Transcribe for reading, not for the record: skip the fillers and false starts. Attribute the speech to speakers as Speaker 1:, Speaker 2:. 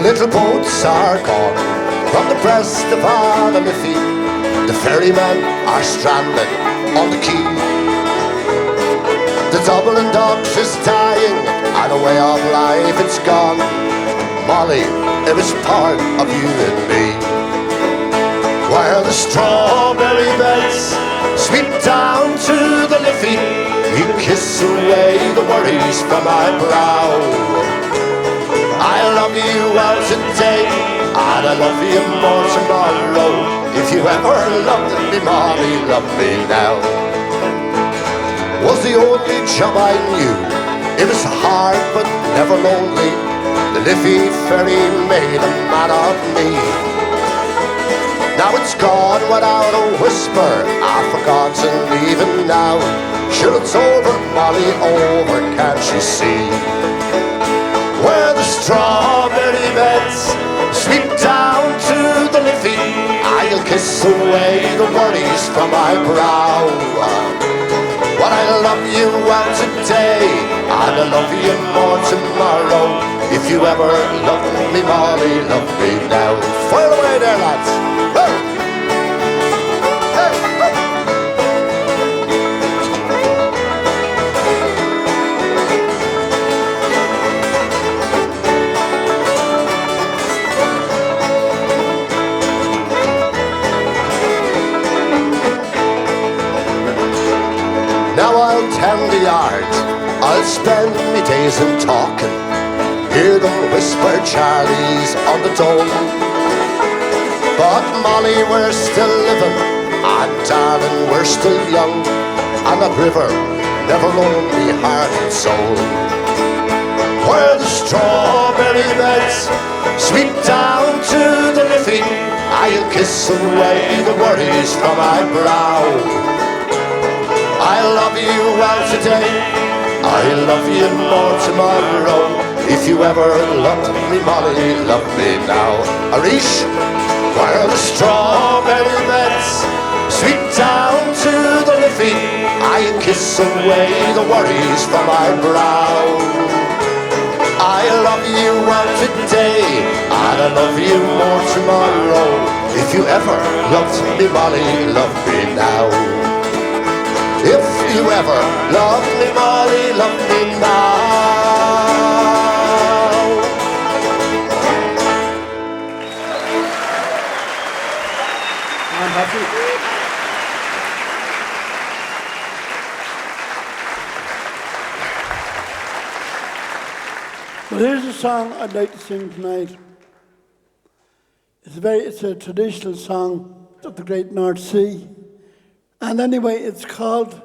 Speaker 1: little boats are gone from the breast of our Liffey. The ferrymen are stranded on the quay. The Dublin Docks is dying, and a way of life it's gone. Molly, it was part of you and me. While the strawberry beds sweep down to the Liffey, you kiss away the worries from my brow. I love you well today, and I love you more tomorrow. If you ever loved me, Molly, love me now. Was the only job I knew. It was hard but never lonely. The Liffey ferry made a man of me. Now it's gone without a whisper, I've forgotten even now. Sure it's over, Molly, over, can't you see? Where the strawberry beds sweep down to the Liffey, I'll kiss away the worries from my brow. But I love you well today, and I love you more tomorrow. If you ever loved me, Molly, love me now. Fire away there, lads. Hey. Now I'll tend the yard, I'll spend me days in talking. Hear them whisper Charlie's on the dole. But Molly, we're still living, and darling, we're still young. And that river never owned me heart and soul. Where the strawberry beds sweep down to the Liffey, I'll kiss away the worries from my brow. I love you well today, I love you more tomorrow. If you ever loved me, Molly, love me now. Arish, where the strawberry beds sweep down to the Liffey, I kiss away the worries from my brow. I love you well today, and I love you more tomorrow. If you ever loved me, Molly, love me now. If you ever loved me, Molly, love me now.
Speaker 2: I'm happy. Well, here's a song I'd like to sing tonight. It's a traditional song of the Great North Sea. And anyway, it's called